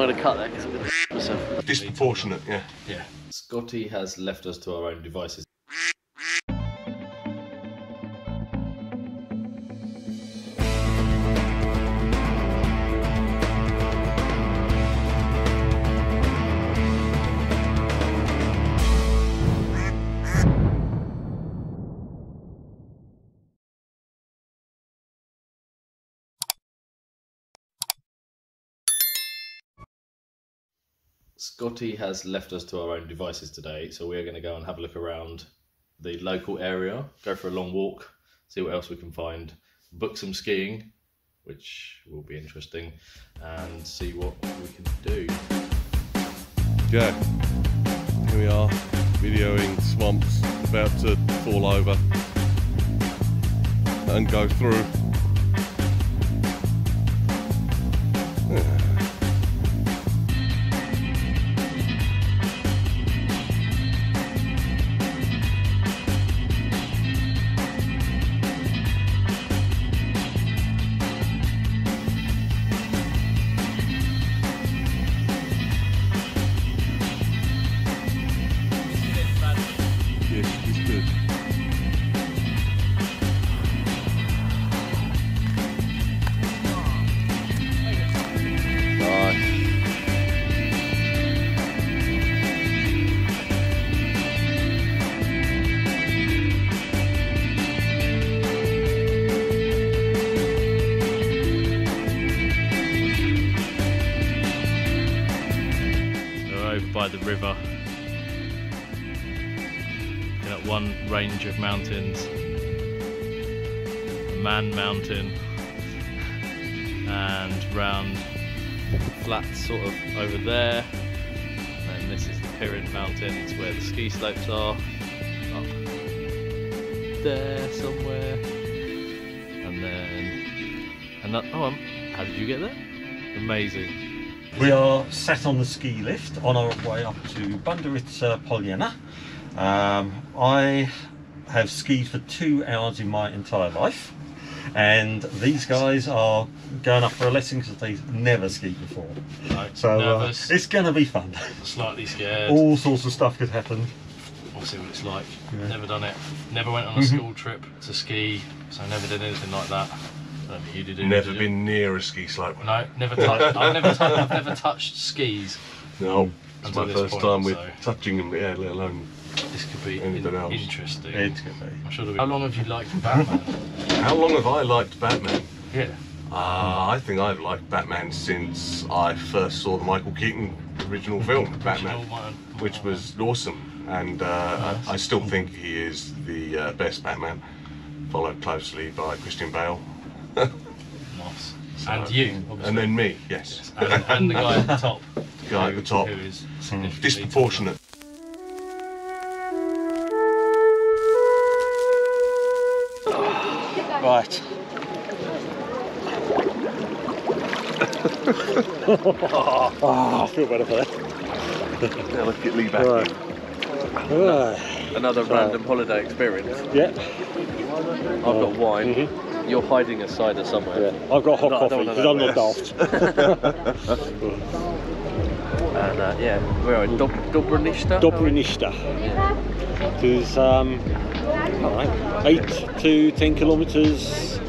going to cut that because I'm going to myself. Disproportionate, yeah. Yeah. Scotty has left us to our own devices. Scotty has left us to our own devices today, so we're going to go and have a look around the local area, go for a long walk, see what else we can find, book some skiing, which will be interesting, and see what we can do. Yeah, here we are, videoing swamps about to fall over and go through. By the river, in at one range of mountains, a Man Mountain, and round flats sort of over there, and this is the Pyramid Mountains where the ski slopes are, up there somewhere, and then how did you get there? Amazing. We are sat on the ski lift on our way up to Bulgaria Polyana. I have skied for 2 hours in my entire life, and these guys are going up for a lesson because they've never skied before. So it's going to be fun. Slightly scared. All sorts of stuff could happen. We'll see what it's like. Yeah. Never done it. Never went on a school trip to ski, so I never did anything like that. You did never been near a ski slope. No, never touched. I've never touched skis. No, it's my first time with so touching them. Yeah, let alone. This could be interesting. It could be. I'm sure. How long have you liked Batman? How long have I liked Batman? Yeah. I think I've liked Batman since I first saw the Michael Keaton original film, Batman, which was awesome, and I still think he is the best Batman, followed closely by Christian Bale. Nice. So, and you, obviously. And then me, yes. And the guy at the top. The guy at the top. Who is disproportionate. Right. I feel better for that. Yeah, let's get Lee back. Right. Another random holiday experience. Yeah. I've got wine. You're hiding a cider somewhere. Yeah. I've got hot coffee because I'm not daft. And yeah, we're in Dobrinishte. Dobrinishte. Yeah. It is 8 to 10 kilometres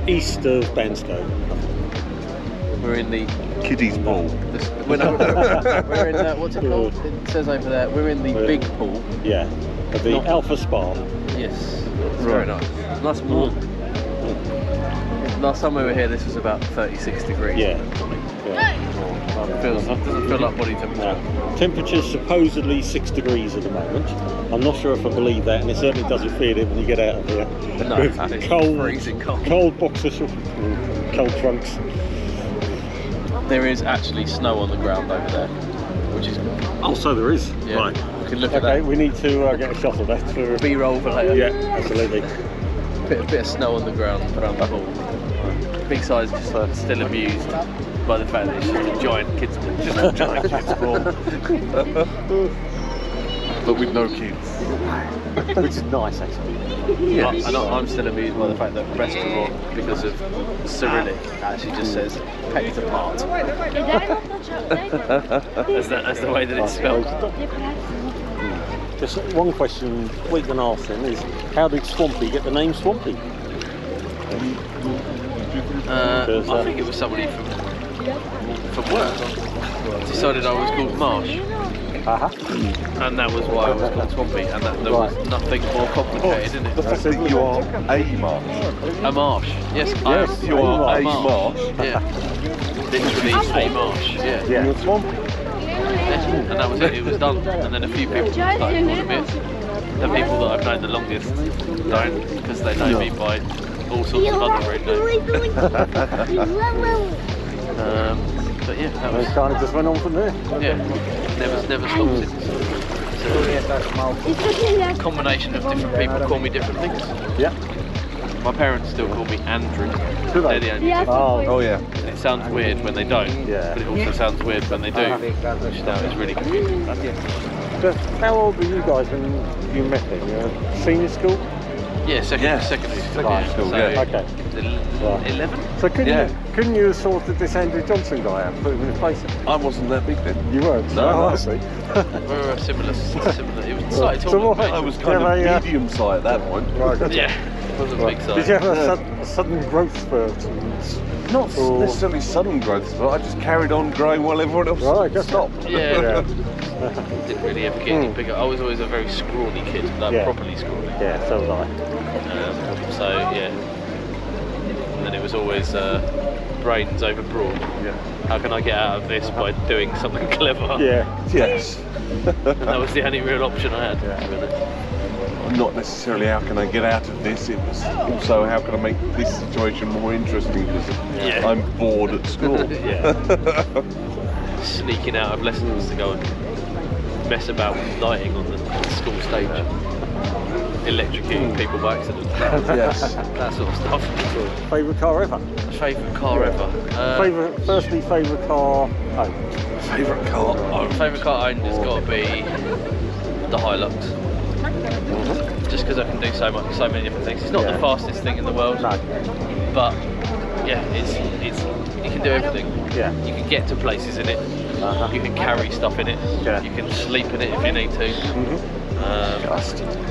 east of Bansko. We're in the Kiddies pool. We're in what's it called? It says over there. We're in the big pool. Yeah, the Alpha Spa. Yes, it's very nice. Nice and warm. Last time we were here, this was about 36 degrees. Yeah. It doesn't feel like body temperature. No. Temperature's supposedly 6 degrees at the moment. I'm not sure if I believe that, and it certainly doesn't feel it when you get out of here. No, with freezing cold. Cold boxers, cold trunks. There is actually snow on the ground over there, which is good. Oh, so there is. Yeah. Right. We can look at that. Okay, we need to get a shot of that for B-roll for later. Yeah, absolutely. Bit of snow on the ground around the pool. Big Si's just still amused by the fact that it's just a giant kids pool. but with no kids. Which is nice, actually. Yes. I'm still amused by the fact that restaurant, because of Cyrillic, actually just says pecked apart. That's the way that it's spelled. Just one question we can ask then is, how did Swampy get the name Swampy? I think it was somebody from work decided I was called Marsh. And that was why I was called Swampy, and that there was nothing more complicated in it. The fact that you are a marsh. A marsh, yes. You are a marsh. Yeah. Literally a marsh, yeah. You're Swampy. And that was it, it was done. And then a few people started calling me it. The people that I've known the longest don't, because they know me by all sorts of other rude names. But yeah, that was kind of just went on from there. Yeah, never stopped since. It's a combination of different people call me different things. Yeah. My parents still call me Andrew. Do they? They're the only two. Oh yeah. And it sounds weird when they don't, but it also sounds weird when they do, which now is really confusing. So how old were you guys when you met them? You were senior school? Yeah, secondary school. Okay. 11? So couldn't you have sorted this Andrew Johnson guy out, put him in his place? I wasn't that big then. You weren't? No. I see. We were similar. It was slightly taller than me. I was kind of medium size at that point. Right. Yeah, it wasn't big size. Did you have a sudden growth spurt? Not necessarily sudden growth, but I just carried on growing while everyone else stopped. Yeah. Didn't really ever get any bigger. I was always a very scrawny kid, properly scrawny. Yeah, so was I. So yeah. And then it was always brains over broad. Yeah. How can I get out of this by doing something clever? Yeah. Yes. And that was the only real option I had. Not necessarily how can I get out of this, it was also how can I make this situation more interesting because I'm bored at school. Sneaking out of lessons to go and mess about with lighting on the school stage. Electrocuting people by accident. Yes. That sort of stuff. Favourite car ever? Favourite car ever? Favourite car owned? Favourite car owned? Favourite car owned has got to be the Hilux. Just because I can do so many different things. It's not the fastest thing in the world, but yeah, it's you can do everything. Yeah. You can get to places in it. You can carry stuff in it. Yeah. You can sleep in it if you need to.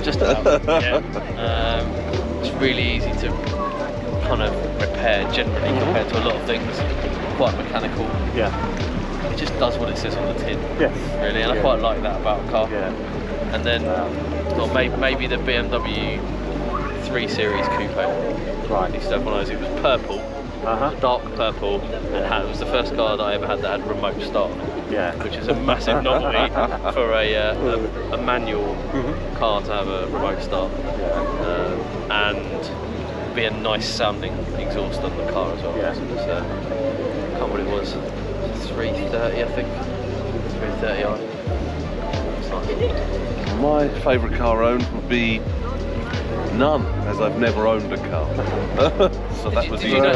Just about. It's really easy to kind of repair generally compared to a lot of things. Quite mechanical. Yeah. It just does what it says on the tin. Yes. Really, and I quite like that about a car. Yeah. And then maybe the BMW 3 Series Coupe. Right. Used to have one of those. It was purple, dark purple, and it was the first car that I ever had that had remote start. Yeah. Which is a massive novelty for a manual car to have a remote start. And be a nice sounding exhaust on the car as well. Yeah. So it was, I can't remember what it was. 330, I think. 330i. My favourite car owned would be none, as I've never owned a car. So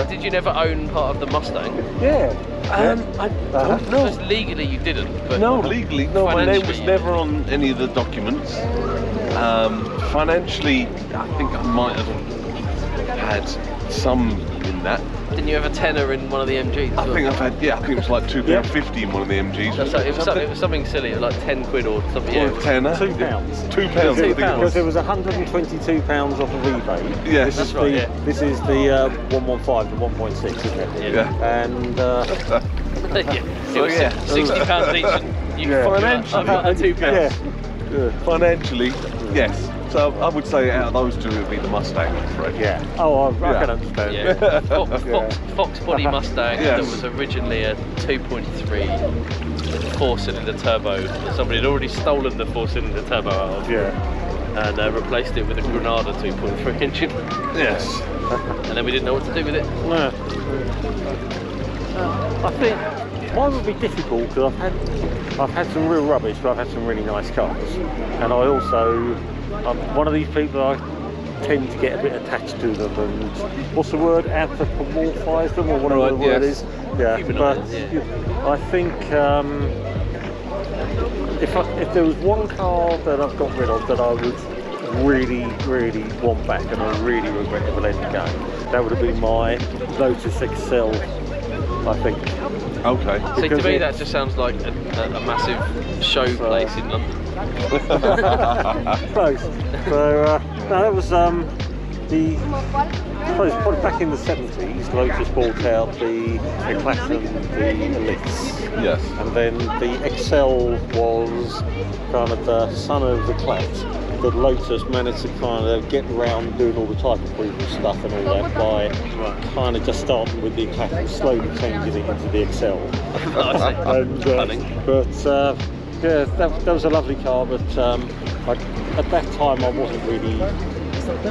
did you never own part of the Mustang? Yeah. I don't know. Because legally you didn't, but No, legally, no. My name was never on any of the documents. Financially, I think I might have had some in that. Didn't you have a tenner in one of the MGs? I think I've had, I think it was like £2.50 in one of the MGs. It was something silly, like 10 quid or something. Or a tenner. £2. £2, I think it Because was. there was £122 off a rebate. Yes. This is the 115, the 1.6, isn't it? Yeah. And it was £60 each. And you financially, £2. Financially, yes. So I would say out of those two, it would be the Mustang, I'm afraid. Yeah. Oh, I can understand. Yeah. Fox body Mustang that was originally a 2.3 4-cylinder turbo that somebody had already stolen the 4-cylinder turbo out of. Yeah. And replaced it with a Granada 2.3 engine. Yes. And then we didn't know what to do with it. No. I think mine would be difficult because I've had some real rubbish, but I've had some really nice cars. And I also, I'm one of these people, I tend to get a bit attached to them and, what's the word, anthropomorphise them or whatever the word is. Yeah, but I think if there was one car that I've got rid of that I would really want back and I really regret ever letting go, that would have been my Lotus XL, I think. Okay. See, to me that just sounds like a massive show place in London. Close. So no, that was I suppose probably back in the 70s. Lotus bought out the Eclat and the Elise. Yes. And then the XL was kind of the son of the Eclat. That Lotus managed to kind of get around doing all the type approval stuff and all that by kind of just starting with the Eclat and slowly changing it into the XL. Yeah, that was a lovely car, but at that time I wasn't really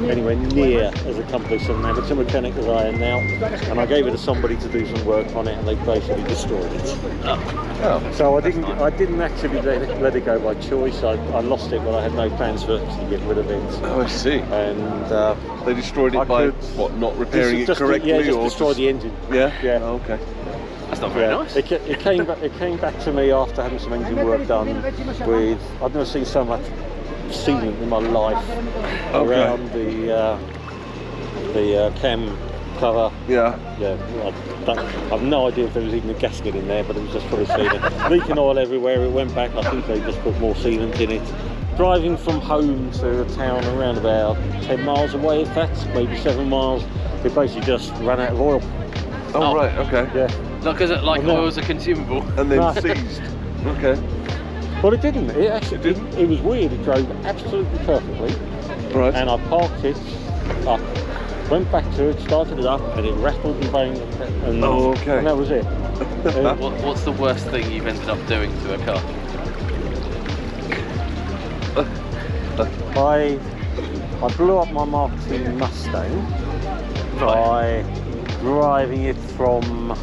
anywhere near as accomplished an amateur mechanic as I am now, and I gave it to somebody to do some work on it, and they basically destroyed it. So I didn't actually let it go by choice. I lost it, but I had no plans to get rid of it. Oh, I see. And they destroyed it by what? Not repairing it correctly, yeah, just or destroyed the engine. Yeah. Yeah. Oh, okay. That's not very nice. It came back to me after having some engine work done with. I've never seen so much sealant in my life around the cam cover. Yeah. Yeah. I've no idea if there was even a gasket in there, but it was just full of sealant. Leaking oil everywhere. It went back. I think they just put more sealant in it. Driving from home to a town around about 10 miles away, if that's maybe 7 miles, it basically just ran out of oil. Oh, right. Okay. Yeah. Like oil's a consumable. And then seized. Okay. Well, it didn't. It actually didn't. It was weird. It drove absolutely perfectly. Right. And I parked it up, went back to it, started it up, and it rattled and banged. And, okay. And that was it. What's the worst thing you've ended up doing to a car? I blew up my Mark II Mustang by driving it from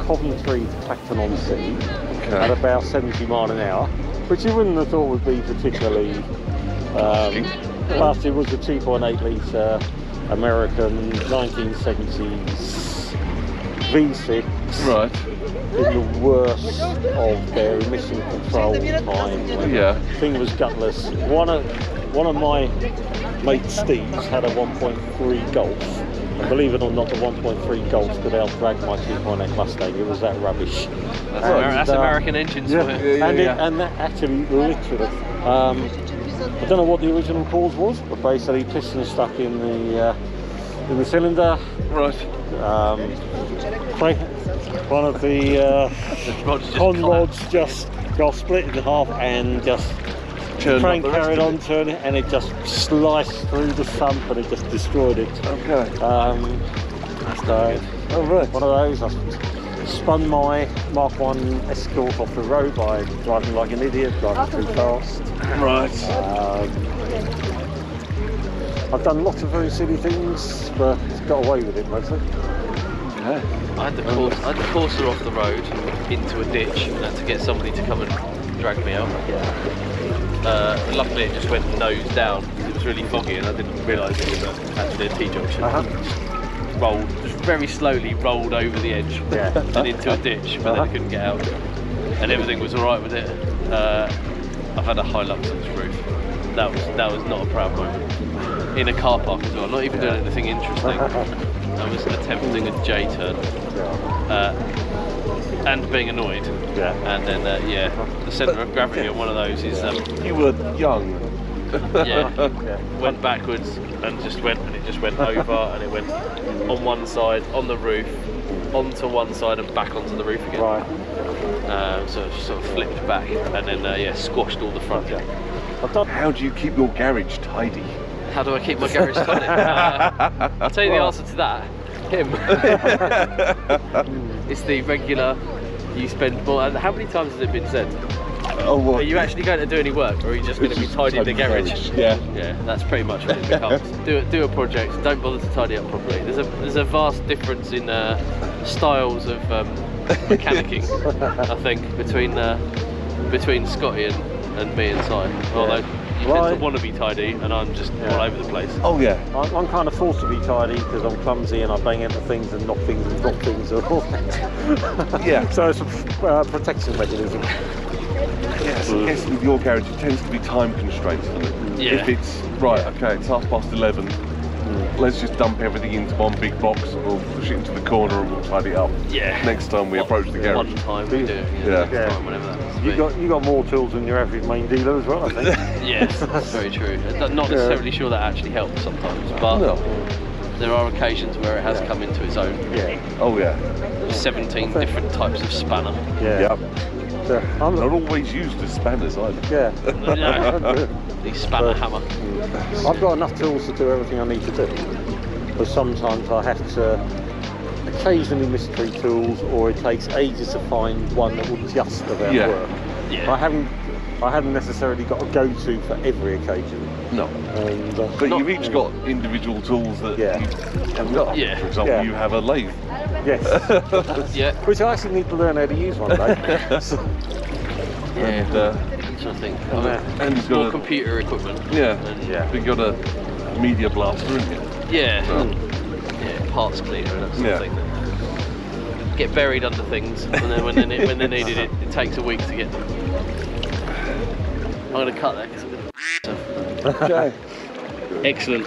Coventry to Clacton-on-Sea at about 70 miles an hour, which you wouldn't have thought would be particularly but it was a 2.8 litre American 1970s V6 in the worst of their emission control time. Yeah. The thing was gutless. One of my mates, Steve's, had a 1.3 Golf. And believe it or not, the 1.3 Golf could out-drag my 2.8 Mustang. It was that rubbish. That's American engines for you. And that actually literally, I don't know what the original cause was, but basically piston stuck in the cylinder. Right. One of the con rods just got split in half and just the train carried on turning, and it just sliced through the sump and it just destroyed it. Okay. That's good. Oh, right. One of those. I spun my Mark I Escort off the road by driving like an idiot, driving too fast. Right. I've done lots of very silly things, but got away with it mostly. Okay. I had the Corsa off the road into a ditch and had to get somebody to come and drag me out. Luckily it just went nose down. It was really foggy and I didn't realise it was actually a T-junction. Just very slowly rolled over the edge and into a ditch, but then I couldn't get out. And everything was alright with it. I've had a Hilux roof. That was not a proud moment. In a car park as well, not even doing anything interesting. I was attempting a J-turn. And being annoyed. And then the centre of gravity on one of those is you were young. Went backwards and it just went over, and it went on one side, on the roof, onto one side and back onto the roof again. Right. So it sort of flipped back and then squashed all the front. How do you keep your garage tidy? How do I keep my garage tidy? I'll tell you the answer to that. Him. It's the regular. You spend more. How many times has it been said? Are you actually going to do any work, or are you just going to be tidying the garage? Yeah. That's pretty much what it becomes. do a project. Don't bother to tidy up properly. There's a vast difference in styles of mechanicking. I think between Scotty and me and Si. Although you tend to want to be tidy, and I'm just all over the place. Oh yeah. I'm kind of forced to be tidy because I'm clumsy and I bang into things and knock things and drop things and all that. Yeah. So it's a protection mechanism. Yes, I guess with your garage it tends to be time constraints, doesn't it? Yeah. If it's, right, okay, it's 11:30, let's just dump everything into one big box, we'll push it into the corner and we'll tidy it up. Yeah. Next time we approach the garage. One time we do it, Yeah. next time, whenever that happens to be. You got more tools than your average main dealer as well, I think. Yes, that's very true. I'm not necessarily sure that actually helps sometimes, but there are occasions where it has come into its own. Yeah. Oh yeah. 17 different types of spanner. Yeah. I'm not always used as spanners either. Yeah. No. The spanner hammer. I've got enough tools to do everything I need to do. But sometimes I have to occasionally mystery tools, or it takes ages to find one that will just about work. Yeah. I haven't necessarily got a go-to for every occasion. No. And, but you've each got individual tools that you haven't got. Yeah. For example, you have a lathe. Yes. Yeah. Which I actually need to learn how to use one day. And so I think and he's got more computer equipment. Yeah. And We've got a media blaster, isn't it? yeah. Yeah, parts cleaner and that sort of thing. Get buried under things, and then when they're needed, it takes a week to get them. I'm going to cut that because I'm going to. Okay. Excellent.